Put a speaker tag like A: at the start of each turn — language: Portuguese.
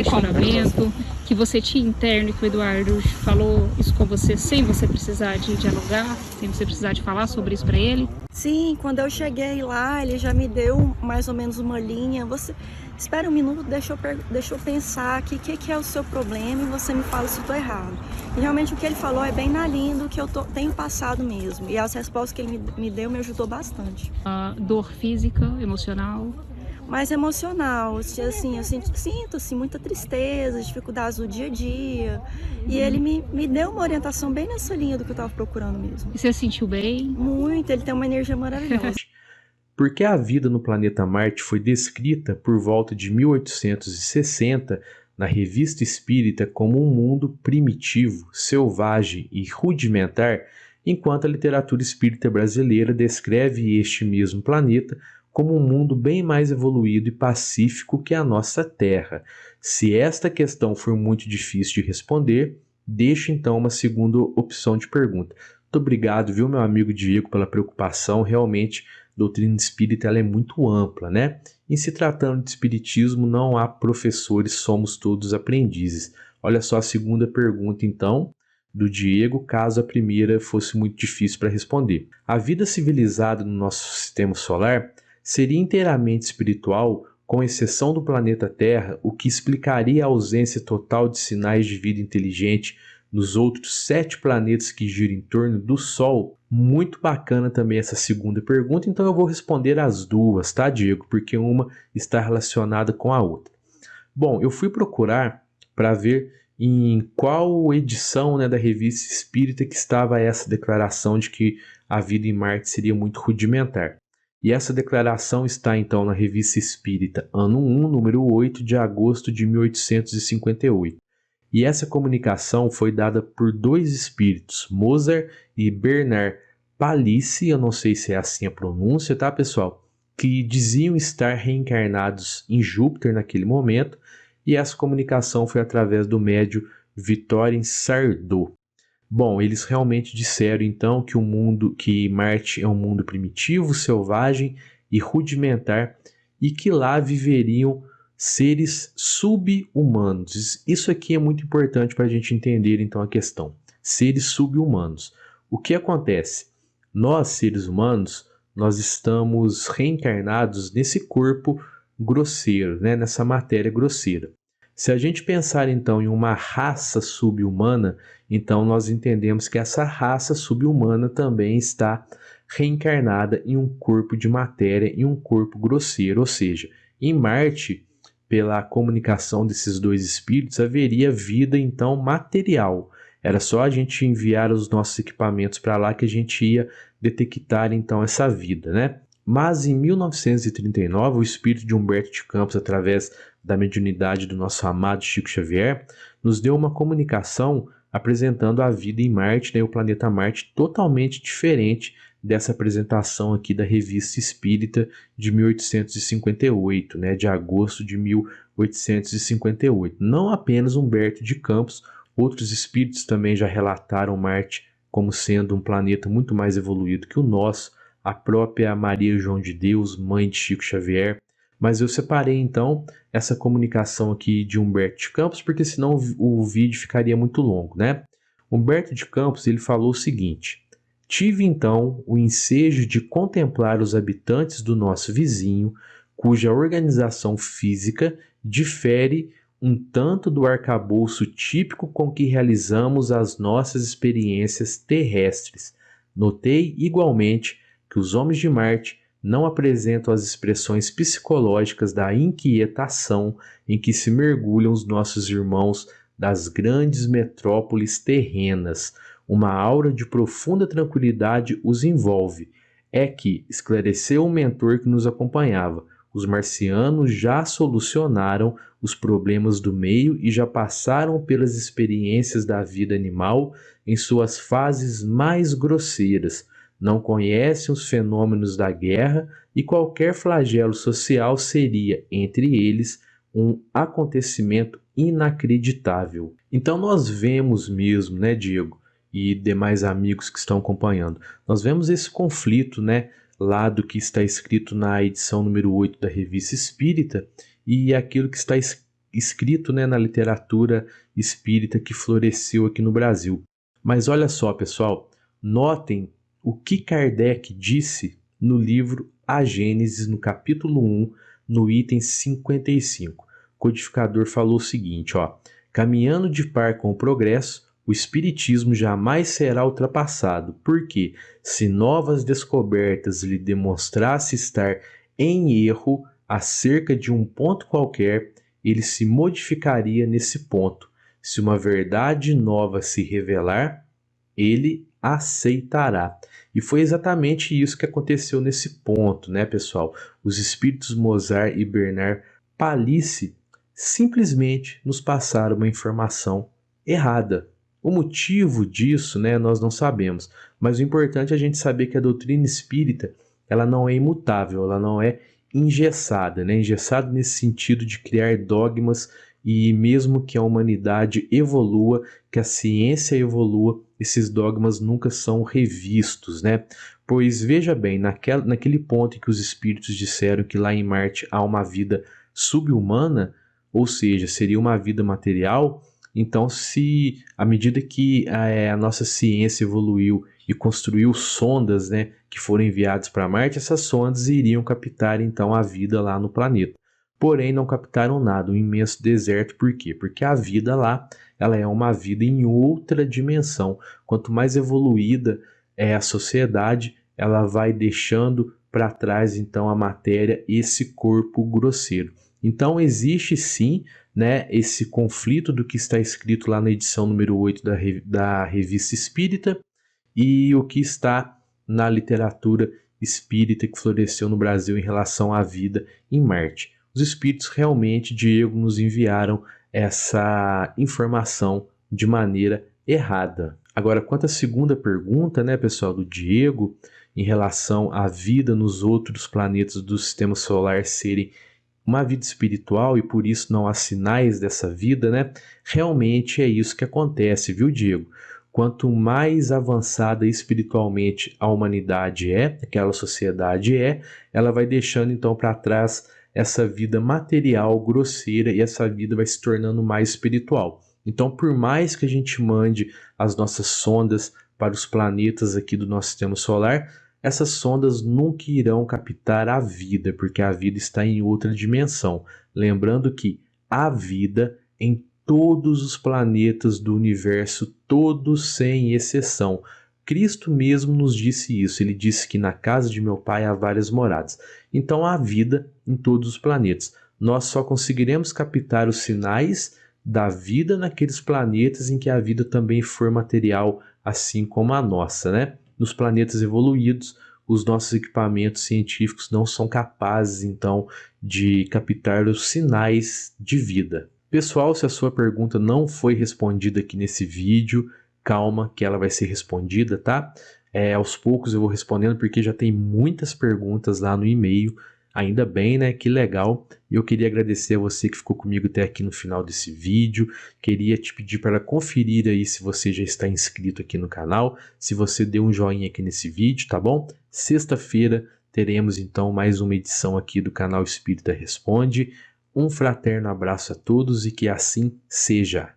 A: questionamento que você tinha interno e que o Eduardo falou isso com você sem você precisar de dialogar, sem você precisar de falar sobre isso para ele?
B: Sim, quando eu cheguei lá, ele já me deu mais ou menos uma linha. Você espera um minuto, deixa eu pensar aqui o que é o seu problema e você me fala se eu tô errado. E realmente o que ele falou é bem na linha do que eu tenho passado mesmo. E as respostas que ele me deu me ajudou bastante.
A: A dor física, emocional?
B: Mais emocional, assim, eu sinto assim, muita tristeza, dificuldades do dia a dia. E ele me deu uma orientação bem nessa linha do que eu estava procurando mesmo.
A: E você se sentiu bem?
B: Muito, ele tem uma energia maravilhosa.
C: Porque a vida no planeta Marte foi descrita por volta de 1860 na Revista Espírita como um mundo primitivo, selvagem e rudimentar, enquanto a literatura espírita brasileira descreve este mesmo planeta como um mundo bem mais evoluído e pacífico que a nossa Terra. Se esta questão for muito difícil de responder, deixo então uma segunda opção de pergunta. Muito obrigado, viu, meu amigo Diego, pela preocupação. Realmente, a doutrina espírita ela é muito ampla, né? Em se tratando de espiritismo, não há professores, somos todos aprendizes. Olha só a segunda pergunta, então, do Diego, caso a primeira fosse muito difícil para responder. A vida civilizada no nosso sistema solar seria inteiramente espiritual, com exceção do planeta Terra, o que explicaria a ausência total de sinais de vida inteligente nos outros 7 planetas que giram em torno do Sol? Muito bacana também essa segunda pergunta, então eu vou responder as duas, tá, Diego? Porque uma está relacionada com a outra. Bom, eu fui procurar para ver em qual edição, né, da Revista Espírita que estava essa declaração de que a vida em Marte seria muito rudimentar. E essa declaração está então na Revista Espírita, ano 1, número 8 de agosto de 1858. E essa comunicação foi dada por 2 espíritos, Mozart e Bernard Palissy, eu não sei se é assim a pronúncia, tá, pessoal? Que diziam estar reencarnados em Júpiter naquele momento, e essa comunicação foi através do médium Victorien Sardou. Bom, eles realmente disseram então que Marte é um mundo primitivo, selvagem e rudimentar e que lá viveriam seres sub-humanos. Isso aqui é muito importante para a gente entender então a questão. Seres sub-humanos. O que acontece? Nós, seres humanos, nós estamos reencarnados nesse corpo grosseiro, né? Nessa matéria grosseira. Se a gente pensar então em uma raça sub-humana, então nós entendemos que essa raça sub-humana também está reencarnada em um corpo de matéria, em um corpo grosseiro, ou seja, em Marte, pela comunicação desses 2 espíritos, haveria vida então material. Era só a gente enviar os nossos equipamentos para lá que a gente ia detectar então essa vida, né? Mas em 1939, o espírito de Humberto de Campos, através da mediunidade do nosso amado Chico Xavier, nos deu uma comunicação apresentando a vida em Marte, né, o planeta Marte, totalmente diferente dessa apresentação aqui da Revista Espírita de 1858, né, de agosto de 1858. Não apenas Humberto de Campos, outros espíritos também já relataram Marte como sendo um planeta muito mais evoluído que o nosso, a própria Maria João de Deus, mãe de Chico Xavier. Mas eu separei então essa comunicação aqui de Humberto de Campos, porque senão o vídeo ficaria muito longo, né? Humberto de Campos ele falou o seguinte: tive então o ensejo de contemplar os habitantes do nosso vizinho, cuja organização física difere um tanto do arcabouço típico com que realizamos as nossas experiências terrestres. Notei igualmente que os homens de Marte não apresentam as expressões psicológicas da inquietação em que se mergulham os nossos irmãos das grandes metrópoles terrenas. Uma aura de profunda tranquilidade os envolve. É que, esclareceu o mentor que nos acompanhava, os marcianos já solucionaram os problemas do meio e já passaram pelas experiências da vida animal em suas fases mais grosseiras. Não conhecem os fenômenos da guerra e qualquer flagelo social seria, entre eles, um acontecimento inacreditável. Então nós vemos mesmo, né, Diego, e demais amigos que estão acompanhando, nós vemos esse conflito, né, lá do que está escrito na edição número 8 da Revista Espírita e aquilo que está escrito, né, na literatura espírita que floresceu aqui no Brasil. Mas olha só, pessoal, notem o que Kardec disse no livro A Gênese, no capítulo 1, no item 55. O codificador falou o seguinte, ó: caminhando de par com o progresso, o espiritismo jamais será ultrapassado, porque, se novas descobertas lhe demonstrasse estar em erro acerca de um ponto qualquer, ele se modificaria nesse ponto. Se uma verdade nova se revelar, ele aceitará. E foi exatamente isso que aconteceu nesse ponto, né, pessoal? Os espíritos Mozart e Bernard Palissy simplesmente nos passaram uma informação errada. O motivo disso, né, nós não sabemos, mas o importante é a gente saber que a doutrina espírita, ela não é imutável, ela não é engessada, né? Engessada nesse sentido de criar dogmas, e mesmo que a humanidade evolua, que a ciência evolua, esses dogmas nunca são revistos, né? Pois veja bem, naquele ponto em que os espíritos disseram que lá em Marte há uma vida subhumana, ou seja, seria uma vida material, então se à medida que a nossa ciência evoluiu e construiu sondas, né, que foram enviadas para Marte, essas sondas iriam captar então a vida lá no planeta. Porém, não captaram nada, um imenso deserto. Por quê? Porque a vida lá, ela é uma vida em outra dimensão. Quanto mais evoluída é a sociedade, ela vai deixando para trás então a matéria, esse corpo grosseiro. Então existe sim, né, esse conflito do que está escrito lá na edição número 8 da Revista Espírita e o que está na literatura espírita que floresceu no Brasil em relação à vida em Marte. Os espíritos realmente, Diego, nos enviaram essa informação de maneira errada. Agora, quanto à segunda pergunta, né, pessoal, do Diego, em relação à vida nos outros planetas do sistema solar serem uma vida espiritual e por isso não há sinais dessa vida, né? Realmente é isso que acontece, viu, Diego? Quanto mais avançada espiritualmente a humanidade é, aquela sociedade é, ela vai deixando então para trás essa vida material grosseira e essa vida vai se tornando mais espiritual. Então, por mais que a gente mande as nossas sondas para os planetas aqui do nosso sistema solar, essas sondas nunca irão captar a vida, porque a vida está em outra dimensão. Lembrando que há vida em todos os planetas do universo, todos sem exceção. Cristo mesmo nos disse isso, ele disse que na casa de meu pai há várias moradas. Então há vida em todos os planetas. Nós só conseguiremos captar os sinais da vida naqueles planetas em que a vida também for material, assim como a nossa, né? Nos planetas evoluídos, os nossos equipamentos científicos não são capazes, então, de captar os sinais de vida. Pessoal, se a sua pergunta não foi respondida aqui nesse vídeo, calma que ela vai ser respondida, tá? Aos poucos eu vou respondendo porque já tem muitas perguntas lá no e-mail. Ainda bem, né? Que legal. E eu queria agradecer a você que ficou comigo até aqui no final desse vídeo. Queria te pedir para conferir aí se você já está inscrito aqui no canal, se você deu um joinha aqui nesse vídeo, tá bom? Sexta-feira teremos então mais uma edição aqui do canal Espírita Responde. Um fraterno abraço a todos e que assim seja.